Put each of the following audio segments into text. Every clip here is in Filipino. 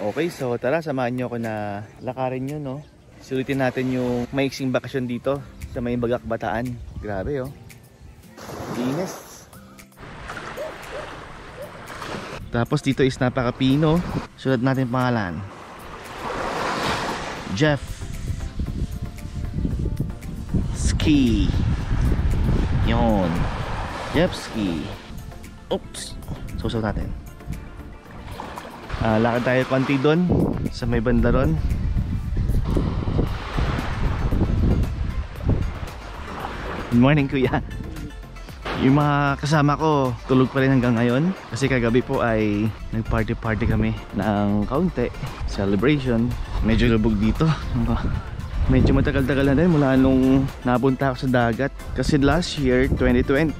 Okay, so tara, samahan nyo ako na lakarin nyo, no? Sulitin natin yung maiksing bakasyon dito sa may Bagak Bataan. Grabe, oh. Linis. Tapos dito is napaka-pino. Sulat natin pangalan. Jeff Ski. Yun. Jeff Ski. Oops. Susaw natin. Lakad tayo konti doon sa may banda ron. Good morning, kuya. Yung mga kasama ko tulog pa rin hanggang ngayon kasi kagabi po ay nag-party kami ng kaunti. Celebration. Medyo lubog dito. Medyo matagal-tagal na din mula nung napunta ako sa dagat. Kasi last year, 2020,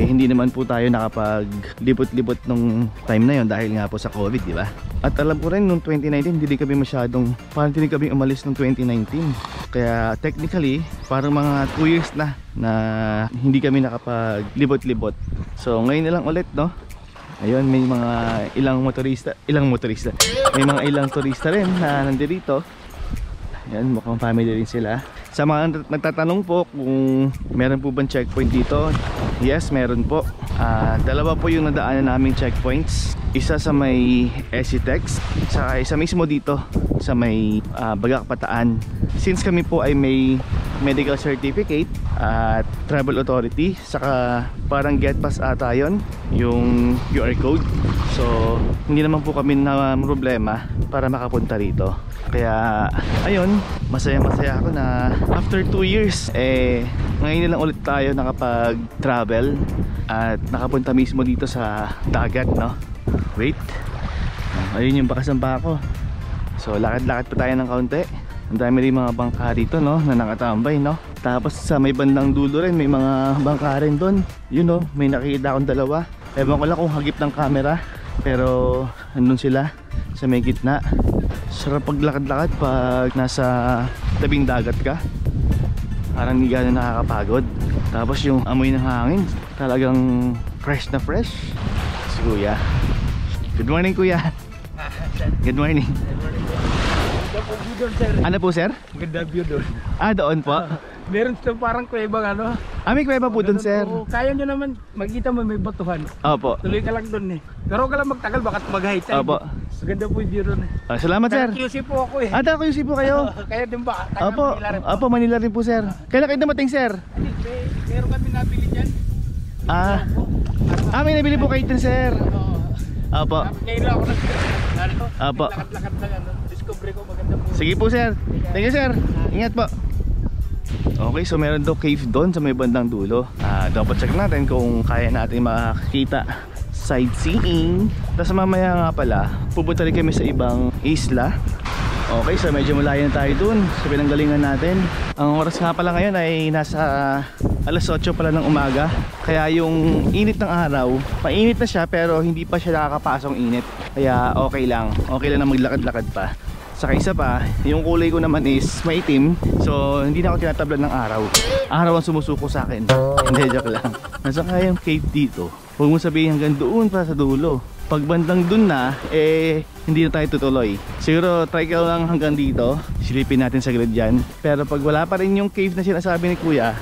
hindi naman po tayo nakapaglibot-libot nung time na yon dahil nga po sa COVID, di ba? At alam ko rin nung 2019, hindi kami masyadong, parang hindi kami umalis nung 2019. Kaya technically, parang mga 2 years na hindi kami nakapaglibot-libot. So ngayon na lang ulit, no? Ayun, may mga ilang motorista. May mga ilang turista rin na nandito. Yan, mukhang family rin sila. Sa mga nagtatanong po kung meron po bang checkpoint dito, yes, meron po. Dalawa po yung nadaanan naming checkpoints. Isa sa may SCTEX, saka isa mismo dito sa may Bagak Bataan. Since kami po ay may medical certificate at travel authority, saka parang get pass ata yun, yung QR code. So hindi naman po kami na problema para makapunta rito. Kaya ayun, masaya ako na after 2 years ngayon lang ulit tayo nakapag-travel at nakapunta mismo dito sa dagat, no? Wait, ayun yung bakas ng bako. So lakad-lakad pa tayo ng kaunti. Ang dami rin mga bangka dito, no, na nakatambay, no? Tapos sa may bandang dulo rin may mga bangka rin doon. Yun, no, may nakikita akong dalawa. Ewan ko lang kung hagip ng camera, pero andun sila sa may gitna. Sarap paglakad-lakad pag nasa tabing dagat ka. Parang hindi gano'n nakakapagod. Tapos yung amoy ng hangin talagang fresh na fresh. Si kuya. Good morning, kuya. Good morning. Ano po, sir? Maganda view doon. Doon po? Meron ito parang kuwebang ano. May kuweba po doon, sir. Kaya nyo naman, makita mo may batuhan. Opo. Tuloy ka lang doon eh. Pero ka lang magtagal, baka mag-high tide. Opo. Maganda po yung view doon eh. Salamat, sir. QC po ako eh. QC po kayo. Kaya din ba? Opo. Opo, Manila rin po, sir. Kailan kayo dumating, sir? Meron kami nabili dyan. May nabili po kayo dyan, sir. Opo. Ngayon lang ako Opo. Lakad-lakad na ano. Discovery ko maganda po. Sige po, sir. Thank you, sir. Ingat po. Okay, so meron daw cave doon sa may bandang dulo. Dapat check natin kung kaya natin makakita sightseeing. Tapos mamaya nga pala, pupunta rin kami sa ibang isla. Okay, so medyo malayo na tayo dun sa pinanggalingan natin. Ang oras nga pala ngayon ay nasa alas 8 pala ng umaga. Kaya yung init ng araw, mainit na siya pero hindi pa siya nakakapasong init. Kaya okay lang na maglakad-lakad pa. Saka isa pa, yung kulay ko naman is maitim. So hindi na ako tinatablan ng araw. Araw ang sumusuko sa akin. Hindi, joke lang. Nasa kayang cave dito, huwag mo sabihin hanggang doon pa sa dulo. Pag bandang dun na, hindi na tayo tutuloy. Siguro try ka lang hanggang dito. Silipin natin sa grid dyan. Pero pag wala pa rin yung cave na sinasabi ni kuya,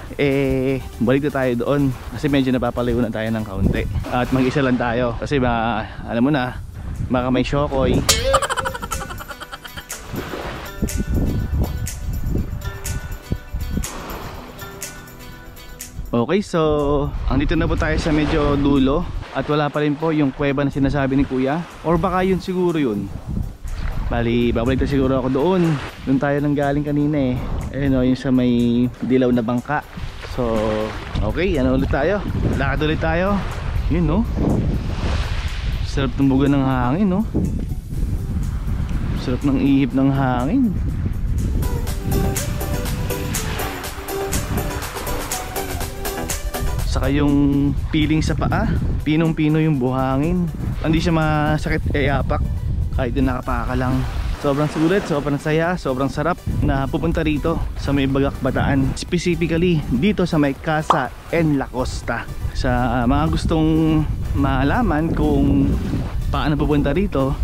balik na tayo doon. Kasi medyo napapalayo na tayo ng kaunti. At mag-isa lang tayo. Kasi alam mo na, baka may shokoy. Okay, so andito na po tayo sa medyo dulo. At wala pa rin po yung kuweba na sinasabi ni kuya. Or baka yun siguro yun. Bali, babalik na siguro ako doon. Doon tayo nang galing kanina eh. Ayun o, yung sa may dilaw na bangka. So, okay, ano ulit tayo? Lakad ulit tayo. Yun no. Sarap tumbugan ng hangin no. Sarap ng ihip ng hangin. Saka yung feeling sa paa, pinong-pino yung buhangin. Hindi siya masakit iapak kahit din nakapaka lang. Sobrang sulit, sobrang saya, sobrang sarap na pupunta rito sa may Bagak Bataan. Specifically dito sa may Casa en la Costa. Sa mga gustong malaman kung paano pupunta rito,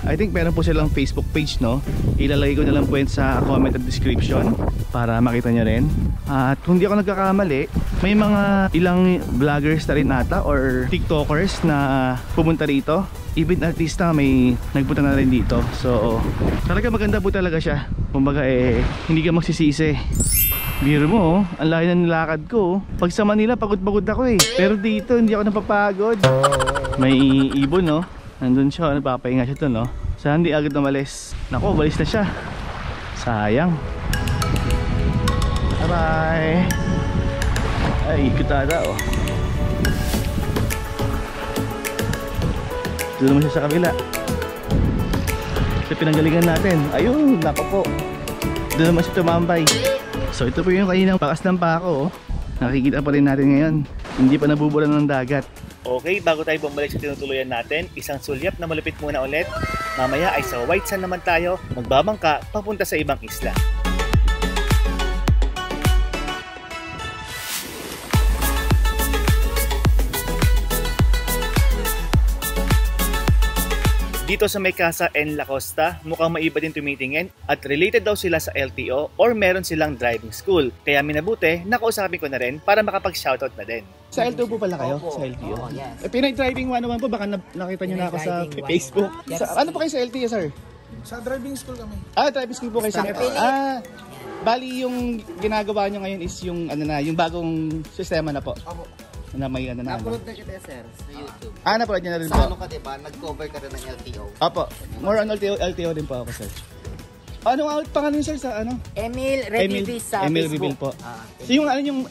I think meron po silang Facebook page, no? Ilalagay ko na lang po yan sa comment at description para makita nyo rin. At kung di ako nagkakamali, may mga ilang vloggers na rin ata or TikTokers na pumunta rito. Even artista may nagpunta na rin dito. So talaga maganda po talaga siya. Kumbaga hindi ka magsisisi. Biro mo, ang layo ng lakad ko. Pag sa Manila, pagod-pagod ako pero dito, hindi ako napapagod. May ibon, no? Nandun siya, napapahinga siya to, no? Sana hindi agad umalis. Naku, balis na siya. Sayang. Bye-bye. Ay, ikot ata, oh. Ito naman siya sa kabila. Ito pinanggalingan natin. Ayun, nako po. Doon naman siya tumambay. So ito po yung kaninang pakas ng pako, oh. Nakikita pa rin natin ngayon. Hindi pa nabubura ng dagat. Okay, bago tayo bumalik sa tinutuluyan natin, isang sulyap na malupit muna ulit. Mamaya ay sa White Sand naman tayo magbabangka papunta sa ibang isla. Dito sa may Casa en La Costa, mukhang maiba din tumitingin at related daw sila sa LTO or meron silang driving school. Kaya minabuti, nakausapin ko na rin para makapag-shoutout na din. Sa LTO po pala kayo? Opo. Sa LTO? Oo, yes. Pinoy Driving 101 po, baka nakita nyo na ako sa Driving 101. Facebook. Yes. Ano po kayo sa LTO, sir? Sa driving school kami. Driving school po kayo sa Sir Philip. bali yung ginagawa nyo ngayon is yung yung bagong sistema na po. Opo. Na may na. Upload na kita, sir, sa YouTube. Napanood nyo na rin Sa po. ano ka, diba? Nag-cover ka rin ng LTO. Opo, more on LTO din po ako, sir. Anong pangalan niyo, sir, sa ano? Emil Revivi sa Emil Facebook. Reveal po. So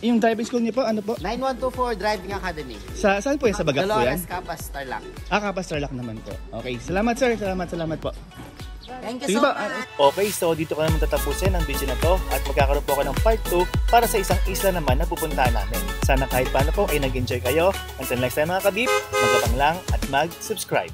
yung driving school niyo po, ano po? 9124 Driving Academy. Saan po yan? Sa Bagat po yan? Dolores Capas, Tarlac. Kapas Tarlac naman po. Okay, salamat sir, salamat po. Thank you Sige so ba? much. Okay, so dito ko naman tatapusin ang video na to at magkakaroon po ako ng part 2 para sa isang isla naman na pupuntahan namin. Sana kahit paano po ay nag-enjoy kayo. Until next time mga kabib, magabang lang at mag-subscribe.